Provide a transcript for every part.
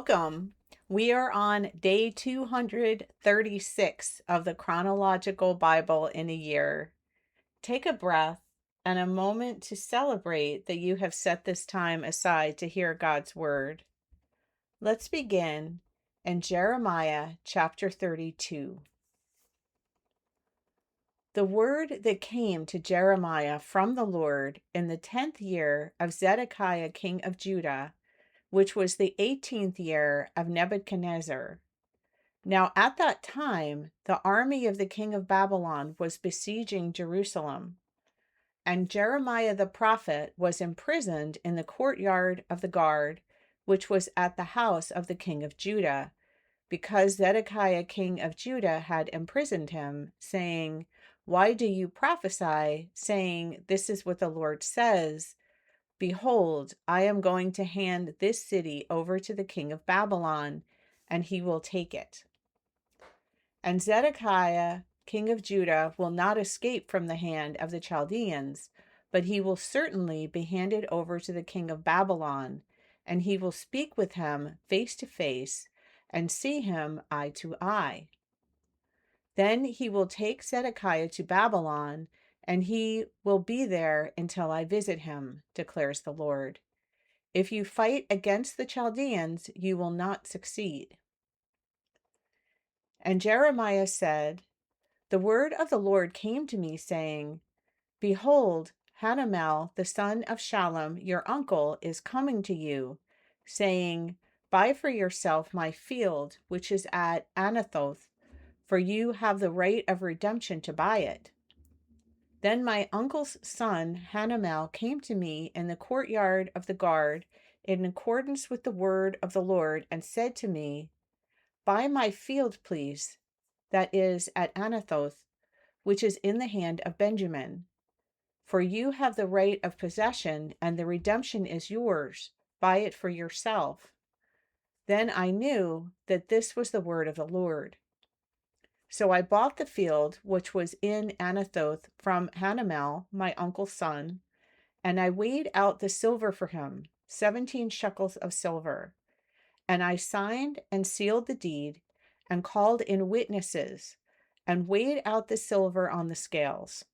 Welcome. We are on day 236 of the chronological Bible in a year. Take a breath and a moment to celebrate that you have set this time aside to hear God's word. Let's begin in Jeremiah chapter 32. The word that came to Jeremiah from the Lord in the 10th year of Zedekiah king of Judah, which was the 18th year of Nebuchadnezzar. Now at that time, the army of the king of Babylon was besieging Jerusalem, and Jeremiah the prophet was imprisoned in the courtyard of the guard, which was at the house of the king of Judah, because Zedekiah king of Judah had imprisoned him, saying, "Why do you prophesy, saying, 'This is what the Lord says'? Behold, I am going to hand this city over to the king of Babylon, and he will take it. And Zedekiah, king of Judah, will not escape from the hand of the Chaldeans, but he will certainly be handed over to the king of Babylon, and he will speak with him face to face, and see him eye to eye. Then he will take Zedekiah to Babylon, and he will be there until I visit him, declares the Lord. If you fight against the Chaldeans, you will not succeed." And Jeremiah said, "The word of the Lord came to me, saying, Behold, Hanamel, the son of Shallum, your uncle, is coming to you, saying, Buy for yourself my field, which is at Anathoth, for you have the right of redemption to buy it." Then my uncle's son, Hanamel, came to me in the courtyard of the guard, in accordance with the word of the Lord, and said to me, "Buy my field, please, that is at Anathoth, which is in the hand of Benjamin. For you have the right of possession, and the redemption is yours. Buy it for yourself." Then I knew that this was the word of the Lord. So I bought the field which was in Anathoth from Hanamel, my uncle's son, and I weighed out the silver for him, 17 shekels of silver. And I signed and sealed the deed, and called in witnesses, and weighed out the silver on the scales.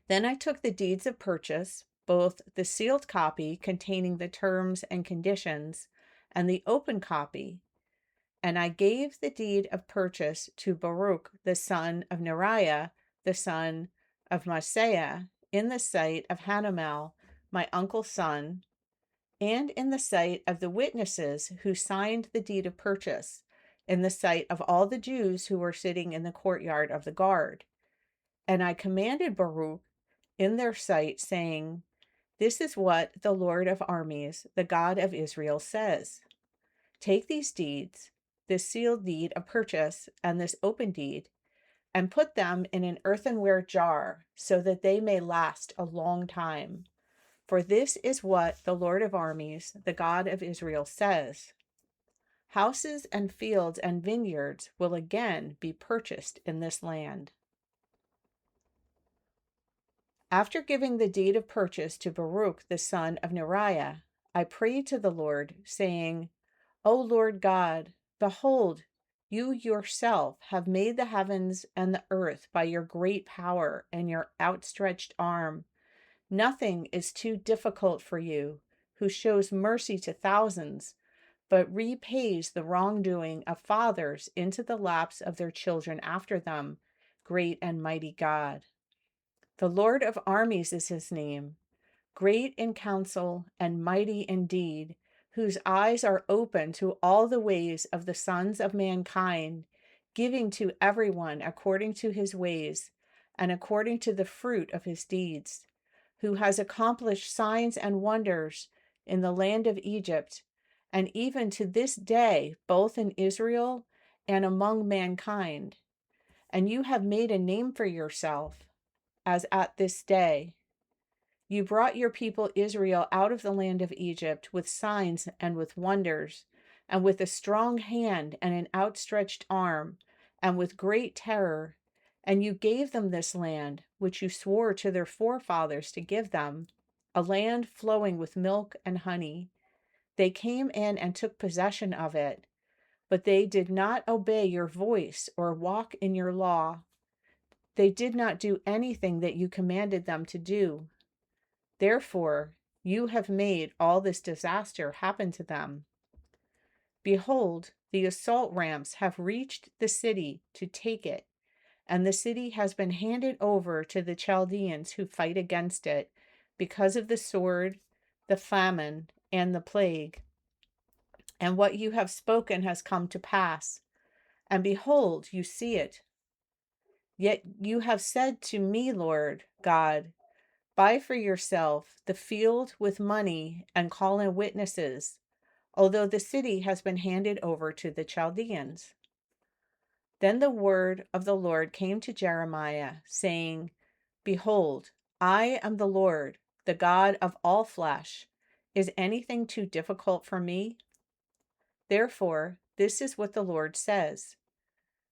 Then I took the deeds of purchase, both the sealed copy containing the terms and conditions, and the open copy, and I gave the deed of purchase to Baruch the son of Neriah, the son of Maaseiah, in the sight of Hanamel, my uncle's son, and in the sight of the witnesses who signed the deed of purchase, in the sight of all the Jews who were sitting in the courtyard of the guard. And I commanded Baruch in their sight, saying, "This is what the Lord of armies, the God of Israel, says. Take these deeds, this sealed deed of purchase and this open deed, and put them in an earthenware jar, so that they may last a long time. For this is what the Lord of armies, the God of Israel, says. Houses and fields and vineyards will again be purchased in this land." After giving the deed of purchase to Baruch the son of Neriah, I prayed to the Lord, saying, "O Lord God, behold, you yourself have made the heavens and the earth by your great power and your outstretched arm. Nothing is too difficult for you, who shows mercy to thousands, but repays the wrongdoing of fathers into the laps of their children after them, great and mighty God. The Lord of armies is his name, great in counsel and mighty in deed, whose eyes are open to all the ways of the sons of mankind, giving to everyone according to his ways and according to the fruit of his deeds, who has accomplished signs and wonders in the land of Egypt, and even to this day, both in Israel and among mankind. And you have made a name for yourself, as at this day. You brought your people Israel out of the land of Egypt with signs and with wonders, and with a strong hand and an outstretched arm, and with great terror. And you gave them this land, which you swore to their forefathers to give them, a land flowing with milk and honey. They came in and took possession of it, but they did not obey your voice or walk in your law. They did not do anything that you commanded them to do. Therefore, you have made all this disaster happen to them. Behold, the assault ramps have reached the city to take it, and the city has been handed over to the Chaldeans who fight against it because of the sword, the famine, and the plague. And what you have spoken has come to pass. And behold, you see it. Yet you have said to me, Lord God, buy for yourself the field with money and call in witnesses, although the city has been handed over to the Chaldeans. Then the word of the Lord came to Jeremiah, saying, Behold, I am the Lord, the God of all flesh. Is anything too difficult for me? Therefore, this is what the Lord says.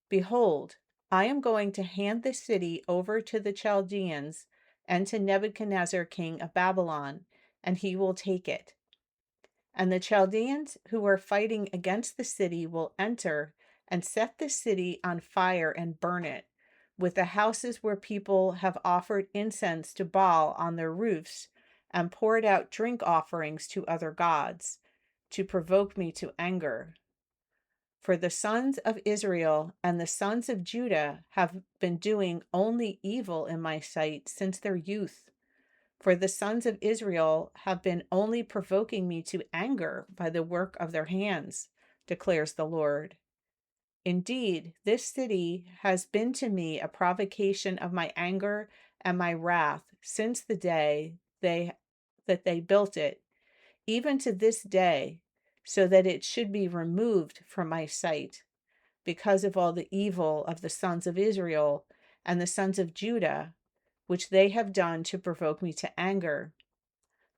Behold, I am going to hand this city over to the Chaldeans and to Nebuchadnezzar, king of Babylon, and he will take it. And the Chaldeans who are fighting against the city will enter and set the city on fire and burn it, with the houses where people have offered incense to Baal on their roofs and poured out drink offerings to other gods, to provoke me to anger. For the sons of Israel and the sons of Judah have been doing only evil in my sight since their youth. For the sons of Israel have been only provoking me to anger by the work of their hands, declares the Lord. Indeed, this city has been to me a provocation of my anger and my wrath since the day that they built it, even to this day, so that it should be removed from my sight, because of all the evil of the sons of Israel and the sons of Judah, which they have done to provoke me to anger.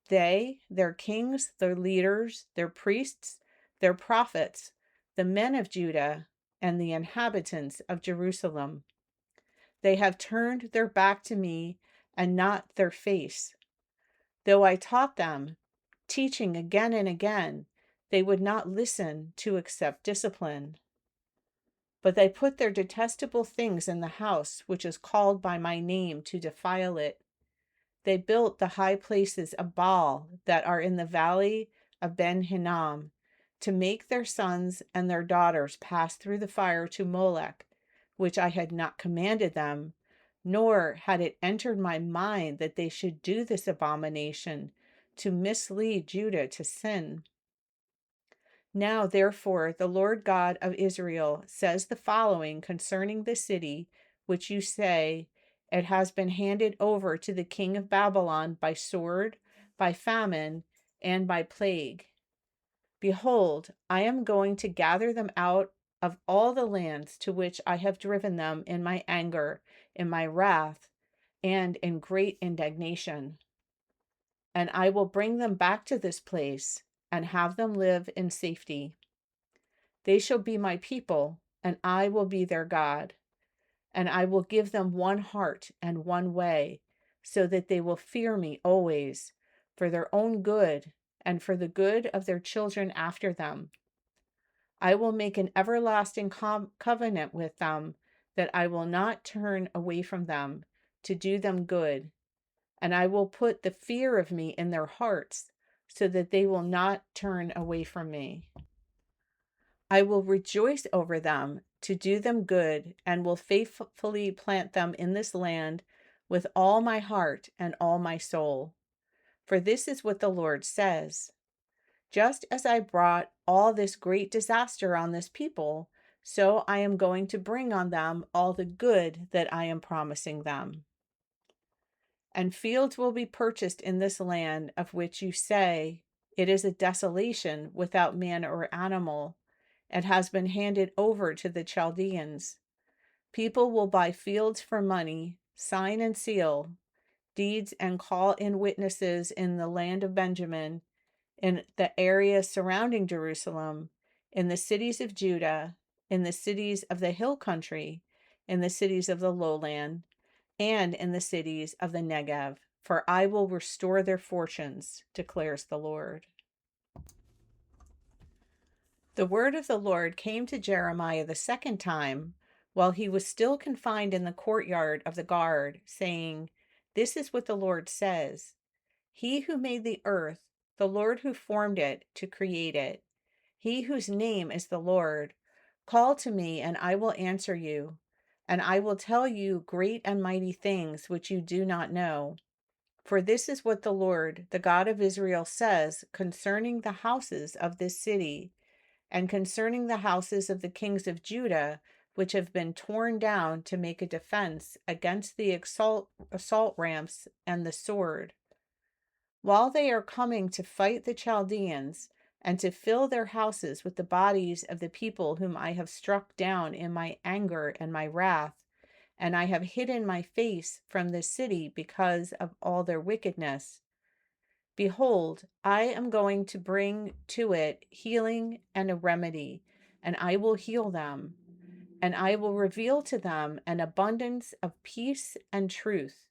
They, their kings, their leaders, their priests, their prophets, the men of Judah, and the inhabitants of Jerusalem. They have turned their back to me and not their face. Though I taught them, teaching again and again, they would not listen to accept discipline. But they put their detestable things in the house which is called by my name to defile it. They built the high places of Baal that are in the valley of Ben Hinnom, to make their sons and their daughters pass through the fire to Molech, which I had not commanded them, nor had it entered my mind that they should do this abomination, to mislead Judah to sin. Now, therefore, the Lord God of Israel says the following concerning the city, which you say, it has been handed over to the king of Babylon by sword, by famine, and by plague. Behold, I am going to gather them out of all the lands to which I have driven them in my anger, in my wrath, and in great indignation. And I will bring them back to this place and have them live in safety. They shall be my people, and I will be their God. And I will give them one heart and one way, so that they will fear me always, for their own good and for the good of their children after them. I will make an everlasting covenant with them, that I will not turn away from them, to do them good. And I will put the fear of me in their hearts, so that they will not turn away from me. I will rejoice over them to do them good, and will faithfully plant them in this land with all my heart and all my soul. For this is what the Lord says. Just as I brought all this great disaster on this people, so I am going to bring on them all the good that I am promising them. And fields will be purchased in this land of which you say, it is a desolation without man or animal. It has been handed over to the Chaldeans. People will buy fields for money, sign and seal deeds, and call in witnesses in the land of Benjamin, in the area surrounding Jerusalem, in the cities of Judah, in the cities of the hill country, in the cities of the lowland, and in the cities of the Negev, for I will restore their fortunes, declares the Lord. The word of the Lord came to Jeremiah the second time, while he was still confined in the courtyard of the guard, saying, This is what the Lord says: He who made the earth, the Lord who formed it to create it, he whose name is the Lord, call to me, and I will answer you, and I will tell you great and mighty things which you do not know. For this is what the Lord, the God of Israel, says concerning the houses of this city, and concerning the houses of the kings of Judah, which have been torn down to make a defense against the assault ramps and the sword. While they are coming to fight the Chaldeans, and to fill their houses with the bodies of the people whom I have struck down in my anger and my wrath, and I have hidden my face from the city because of all their wickedness, behold, I am going to bring to it healing and a remedy, and I will heal them, and I will reveal to them an abundance of peace and truth,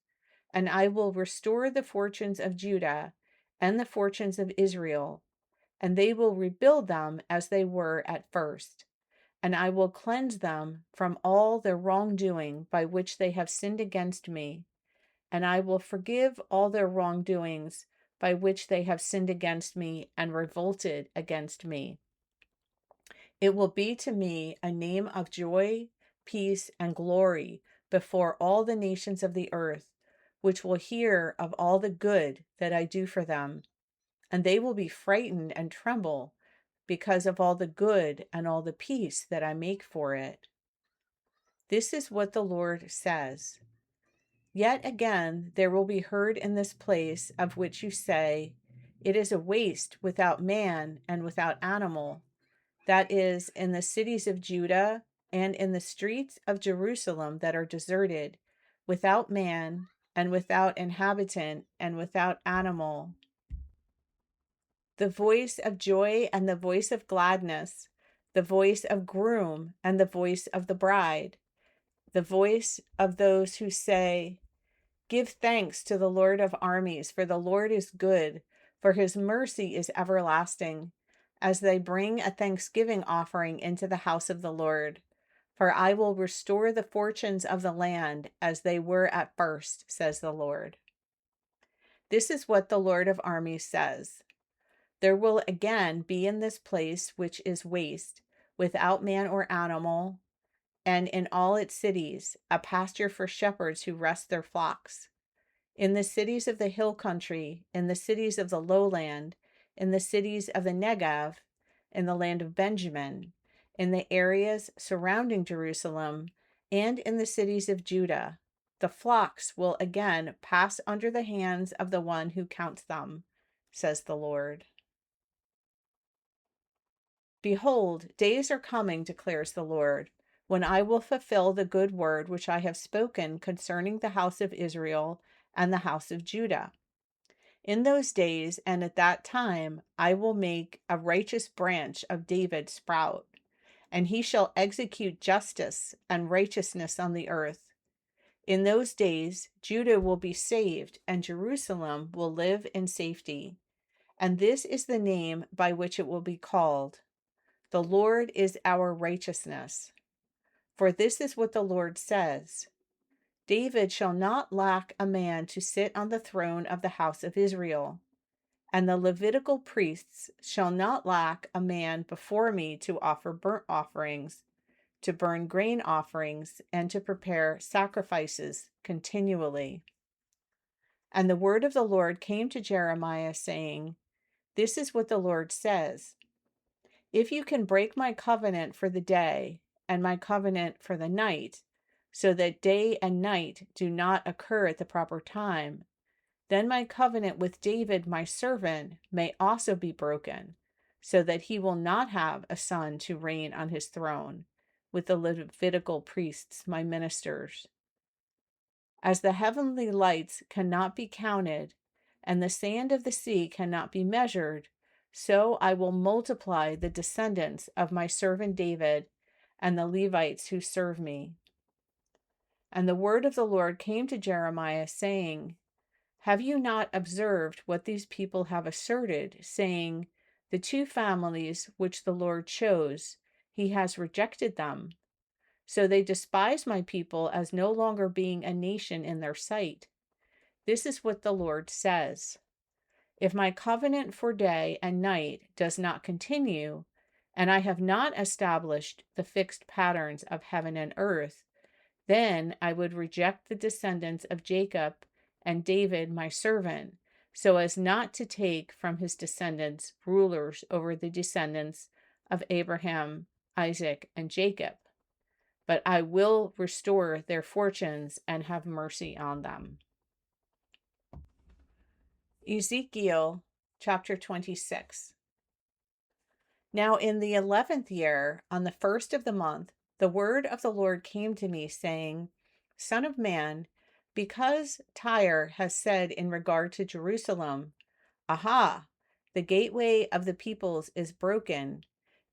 and I will restore the fortunes of Judah and the fortunes of Israel, and they will rebuild them as they were at first. And I will cleanse them from all their wrongdoing by which they have sinned against me, and I will forgive all their wrongdoings by which they have sinned against me and revolted against me. It will be to me a name of joy, peace, and glory before all the nations of the earth, which will hear of all the good that I do for them, and they will be frightened and tremble because of all the good and all the peace that I make for it. This is what the Lord says. Yet again there will be heard in this place of which you say, It is a waste without man and without animal, that is, in the cities of Judah and in the streets of Jerusalem that are deserted, without man and without inhabitant and without animal. The voice of joy and the voice of gladness, the voice of groom and the voice of the bride, the voice of those who say, Give thanks to the Lord of armies, for the Lord is good, for his mercy is everlasting, as they bring a thanksgiving offering into the house of the Lord. For I will restore the fortunes of the land as they were at first, says the Lord. This is what the Lord of armies says. There will again be in this place which is waste, without man or animal, and in all its cities, a pasture for shepherds who rest their flocks. In the cities of the hill country, in the cities of the lowland, in the cities of the Negev, in the land of Benjamin, in the areas surrounding Jerusalem, and in the cities of Judah, the flocks will again pass under the hands of the one who counts them, says the Lord. Behold, days are coming, declares the Lord, when I will fulfill the good word which I have spoken concerning the house of Israel and the house of Judah. In those days and at that time, I will make a righteous branch of David sprout, and he shall execute justice and righteousness on the earth. In those days, Judah will be saved, and Jerusalem will live in safety. And this is the name by which it will be called: The Lord is our righteousness. For this is what the Lord says: David shall not lack a man to sit on the throne of the house of Israel, and the Levitical priests shall not lack a man before me to offer burnt offerings, to burn grain offerings, and to prepare sacrifices continually. And the word of the Lord came to Jeremiah, saying, This is what the Lord says: If you can break my covenant for the day and my covenant for the night, so that day and night do not occur at the proper time, then my covenant with David my servant may also be broken, so that he will not have a son to reign on his throne with the Levitical priests, my ministers. As the heavenly lights cannot be counted, and the sand of the sea cannot be measured, so I will multiply the descendants of my servant David and the Levites who serve me. And the word of the Lord came to Jeremiah, saying, Have you not observed what these people have asserted, saying, The two families which the Lord chose, he has rejected them. So they despise my people as no longer being a nation in their sight. This is what the Lord says. If my covenant for day and night does not continue, and I have not established the fixed patterns of heaven and earth, then I would reject the descendants of Jacob and David my servant, so as not to take from his descendants rulers over the descendants of Abraham, Isaac, and Jacob. But I will restore their fortunes and have mercy on them. Ezekiel chapter 26. Now in the 11th year, on the first of the month, the word of the Lord came to me, saying, Son of man, because Tyre has said in regard to Jerusalem, Aha, the gateway of the peoples is broken.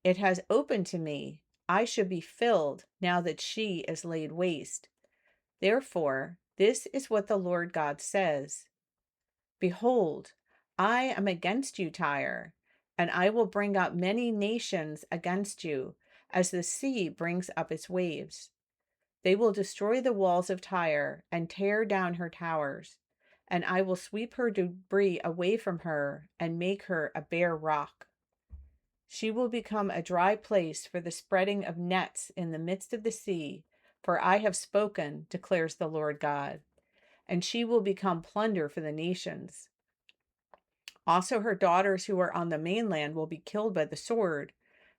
It has opened to me. I should be filled now that she is laid waste. Therefore, this is what the Lord God says. Behold, I am against you, Tyre, and I will bring up many nations against you, as the sea brings up its waves. They will destroy the walls of Tyre and tear down her towers, and I will sweep her debris away from her and make her a bare rock. She will become a dry place for the spreading of nets in the midst of the sea, for I have spoken, declares the Lord God, and she will become plunder for the nations. Also, her daughters who are on the mainland will be killed by the sword,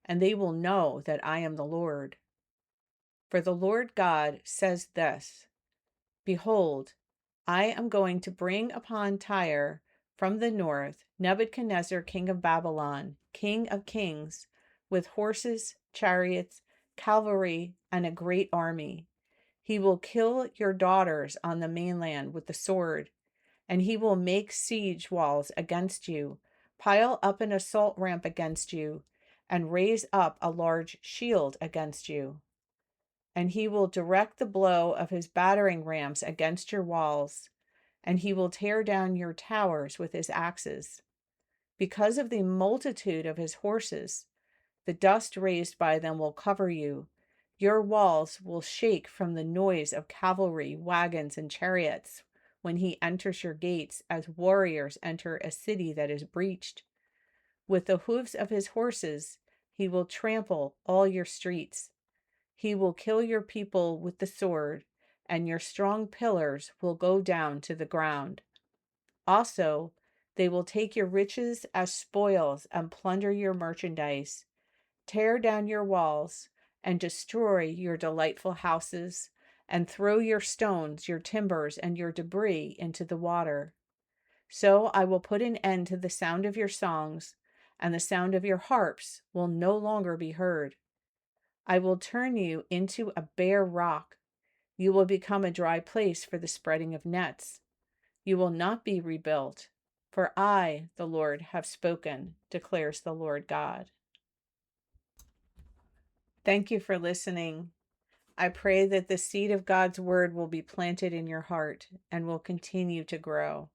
and they will know that I am the Lord. For the Lord God says this, Behold, I am going to bring upon Tyre from the north Nebuchadnezzar, king of Babylon, king of kings, with horses, chariots, cavalry, and a great army. He will kill your daughters on the mainland with the sword, and he will make siege walls against you, pile up an assault ramp against you, and raise up a large shield against you. And he will direct the blow of his battering rams against your walls, and he will tear down your towers with his axes. Because of the multitude of his horses, the dust raised by them will cover you. Your walls will shake from the noise of cavalry, wagons, and chariots when he enters your gates, as warriors enter a city that is breached. With the hoofs of his horses, he will trample all your streets. He will kill your people with the sword, and your strong pillars will go down to the ground. Also, they will take your riches as spoils and plunder your merchandise, tear down your walls, and destroy your delightful houses, and throw your stones, your timbers, and your debris into the water. So I will put an end to the sound of your songs, and the sound of your harps will no longer be heard. I will turn you into a bare rock. You will become a dry place for the spreading of nets. You will not be rebuilt, for I, the Lord, have spoken, declares the Lord God. Thank you for listening. I pray that the seed of God's word will be planted in your heart and will continue to grow.